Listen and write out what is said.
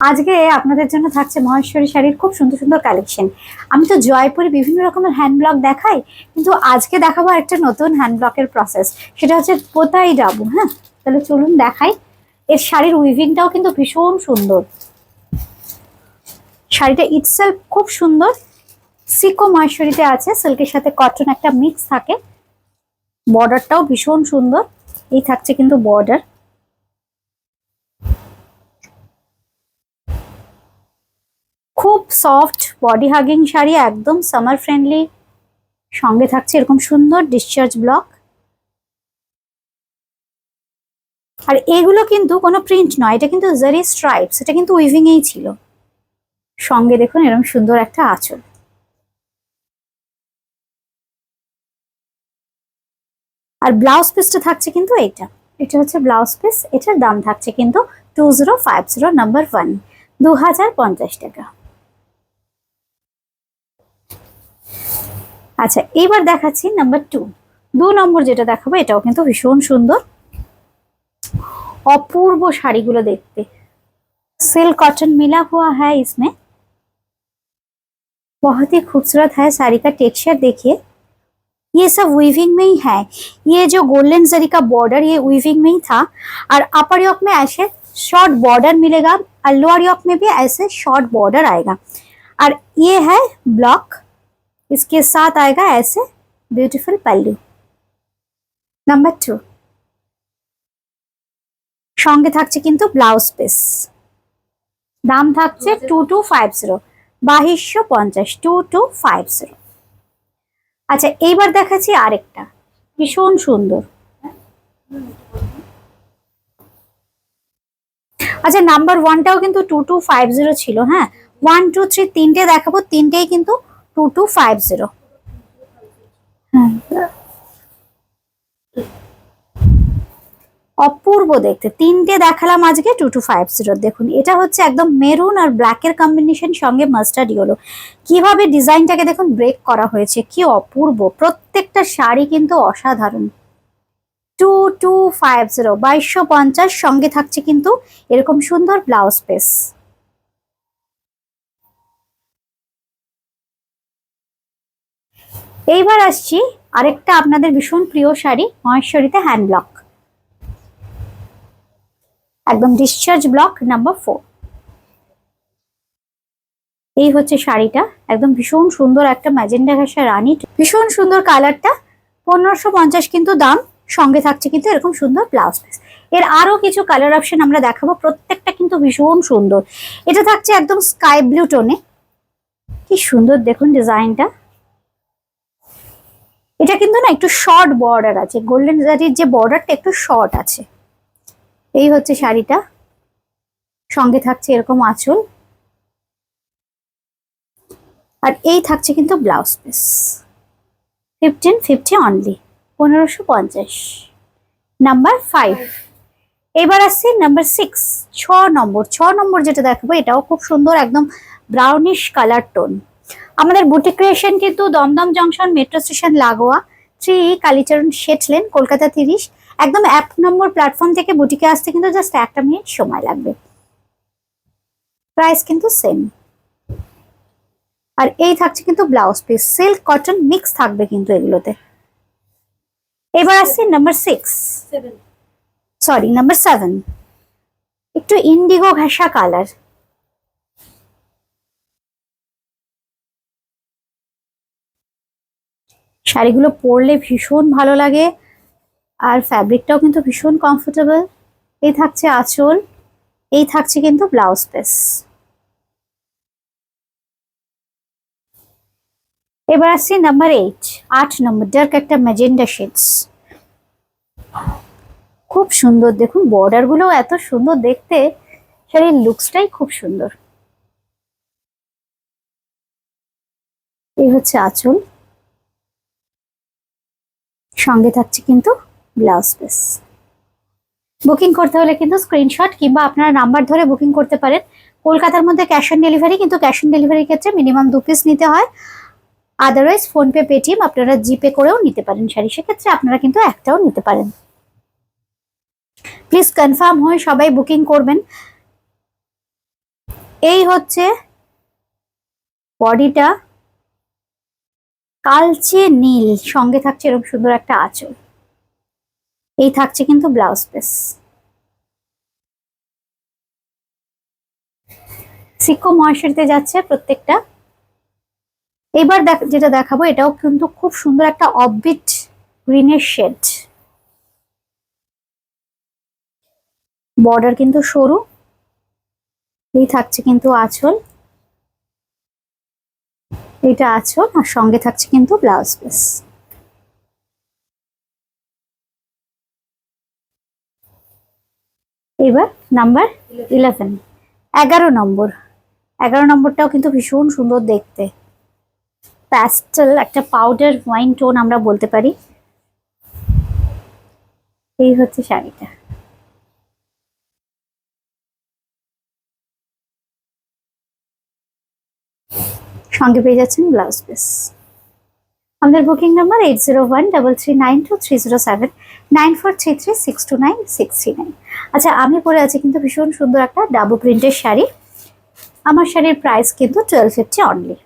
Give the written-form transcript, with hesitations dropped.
আজকে আপনাদের জন্য থাকছে মহেশ্বরী শাড়ির খুব সুন্দর সুন্দর কালেকশন। আমি তো জয়পুরে বিভিন্ন রকমের হ্যান্ড ব্লক দেখাই, কিন্তু আজকে দেখাবো একটা নতুন হ্যান্ড ব্লকের প্রসেস। সেটা হচ্ছে পোতাই ডাবু। হ্যাঁ, তাহলে চলুন দেখাই। এর শাড়ির উইভিংটাও কিন্তু ভীষণ সুন্দর। শাড়িটা ইটসেলফ খুব সুন্দর। সিকো মহেশ্বরীতে আছে, সিল্কের সাথে কটন একটা মিক্স থাকে। বর্ডারটাও ভীষণ সুন্দর। এই থাকছে কিন্তু বর্ডার। খুব সফট বডি হাগিং শাড়ি, একদম সামার ফ্রেন্ডলি। সঙ্গে থাকছে এরকম সুন্দর ডিসচার্জ ব্লক। আর এগুলো কিন্তু কোনো প্রিন্ট নয়, এটা কিন্তু জারি স্ট্রাইপস, এটা কিন্তু উইভিং এই ছিল। সঙ্গে দেখুন এরকম সুন্দর একটা আঁচল। আর ব্লাউজ পিসটা থাকছে কিন্তু এটা এটা হচ্ছে ব্লাউজ পিস। এটার দাম থাকছে কিন্তু 2050 নাম্বার 1, 2050 টাকা। আচ্ছা, এইবার দেখাচ্ছি নাম্বার 2। 2 নম্বর যেটা দেখাবো এটাও কিন্তু ভীষণ সুন্দর। অপূর্ব শাড়িগুলো দেখতে। सिल्क कॉटन मिला हुआ है इसमें, बहुत ही खूबसूरत है। साड़ी का टेक्सचर देखिए, ये सब वीविंग में ही है। ये जो गोल्डन जरी का बॉर्डर ये वीविंग में ही था। और अपर योक में ऐसे शॉर्ट बॉर्डर मिलेगा, और लोअर योक में भी ऐसे शॉर्ट बॉर्डर आएगा। और ये है ब्लॉक, इसके साथ आएगा ऐसे ब्यूटीफुल पल्लू। नंबर 2 সঙ্গে থাকছে কিন্তু ব্লাউজ পিস। দাম থাকছে 2250, 2250, 2250। আচ্ছা, এইবার দেখাচ্ছি আরেকটা ভীষণ সুন্দর। আচ্ছা, নাম্বার 1টাও কিন্তু 2250 ছিল। হ্যাঁ, 1 2 3 তিনটে দেখাবো, তিনটেই কিন্তু 2250। হ্যাঁ, অপূর্ব দেখতে। তিনটে দেখালাম আজকে 2250। দেখুন, এটা হচ্ছে একদম মেরুন আর ব্ল্যাকের কম্বিনেশন, সঙ্গে মাস্টার্ড ইয়েলো। কিভাবে ডিজাইনটাকে দেখুন ব্রেক করা হয়েছে, কি অপূর্ব। প্রত্যেকটা শাড়ি কিন্তু অসাধারণ। 2250, 2250। সঙ্গে থাকছে কিন্তু এরকম সুন্দর ব্লাউজ পিস। এইবার আসছি আরেকটা আপনাদের ভীষণ প্রিয় শাড়ি, মহেশ্বরীতে হ্যান্ড ব্লক, একদম ডিসচার্জ ব্লক নাম্বার 4। এই হচ্ছে শাড়িটা, একদম ভীষণ সুন্দর একটা ম্যাজেন্ডা ঘাসা রানী, ভীষণ সুন্দর কালারটা। 1550 কিন্তু দাম। সঙ্গে থাকছে কিন্তু এরকম সুন্দর ব্লাউজ পিস। এর আরো কিছু কালার অপশন আমরা দেখাবো, প্রত্যেকটা কিন্তু ভীষণ সুন্দর। এটা থাকছে একদম স্কাই ব্লু টোনে। কি সুন্দর দেখুন ডিজাইনটা। এটা কিন্তু না একটু শর্ট বর্ডার আছে, গোল্ডেন জারির যে বর্ডারটা একটু শর্ট আছে। এই হচ্ছে শাড়িটা, সঙ্গে থাকছে এরকম আঁচল। আর এই থাকছে কিন্তু ব্লাউজ পিস। 1550 অনলি, 1550। নাম্বার 5। এবার আসছি নাম্বার 6, 6 নম্বর। 6 নম্বর যেটা দেখাবো এটাও খুব সুন্দর, একদম ব্রাউনিশ কালার টোন। আমাদের বুটিক ক্রিয়েশন কিন্তু দমদম জংশন মেট্রো স্টেশন লাগোয়া, 3 কালীচরণ শেঠ লেন, কলকাতা 30। একদম 1 নম্বর প্ল্যাটফর্ম থেকে বুটিকে আসতে কিন্তু জাস্ট 1 মিনিট সময় লাগবে। প্রাইস কিন্তু সেম। আর এই থাকছে কিন্তু blouse piece, silk cotton mix থাকবে কিন্তু এগুলোতে। এবার আসছি নাম্বার 6, সরি নাম্বার 7। একটু ইন্ডিগো ঘাসা কালার। শাড়িগুলো পরলে ভীষণ ভালো লাগে, আর ফ্যাব্রিকটাও কিন্তু ভীষণ কমফোর্টেবল। এই থাকছে আঁচল, এই থাকছে কিন্তু ব্লাউজ পিস। এবার আসছি নাম্বার 8, 8 নম্বর, ডার্ক একটা ম্যাজেন্ডা শেডস। খুব সুন্দর দেখুন, বর্ডার গুলো এত সুন্দর দেখতে, শাড়ির লুকসটাই খুব সুন্দর। এই হচ্ছে আঁচল, সঙ্গে থাকছে কিন্তু ব্লাউজ পিস। বুকিং করতে হলে কিন্তু স্ক্রিনশট কিংবা আপনারা নাম্বার ধরে বুকিং করতে পারেন। কলকাতার মধ্যে ক্যাশ অন ডেলিভারি, কিন্তু ক্যাশ অন ডেলিভারির ক্ষেত্রে মিনিমাম 2 পিস নিতে হয়। আদারওয়াইজ ফোনপে, পেটিএম আপনারা জিপে করেও নিতে পারেন শাড়ি, সেক্ষেত্রে আপনারা কিন্তু একটাও নিতে পারেন। প্লিজ কনফার্ম হয়ে সবাই বুকিং করবেন। এই হচ্ছে বডিটা, কালচে নীল, সঙ্গে থাকছে এরকম সুন্দর একটা আঁচল। এই থাকছে কিন্তু ব্লাউজ পিস। সিকো মহেশ্বরীতে যাচ্ছে প্রত্যেকটা। এবার যেটা দেখাবো এটাও কিন্তু খুব সুন্দর একটা অফবিট গ্রিনের শেড। বর্ডার কিন্তু সরু, এই থাকছে কিন্তু আঁচল, এটা আঁচল আর সঙ্গে থাকছে কিন্তু ব্লাউজ পিস। এবার নাম্বার 11, 11 নম্বর। 11 নম্বরটাও কিন্তু ভীষণ সুন্দর দেখতে, প্যাস্টেল একটা পাউডার ওয়াইন টোন আমরা বলতে পারি। এই হচ্ছে শাড়িটা। সঙ্গে পেয়ে যাচ্ছেন ব্লাউজ পিস। আমাদের বুকিং নাম্বার 8013392307, 9433629639। আচ্ছা, আমি পরে আছি কিন্তু ভীষণ সুন্দর একটা ডাবল প্রিন্টের শাড়ি। আমার শাড়ির প্রাইস কিন্তু 1250 অনলি।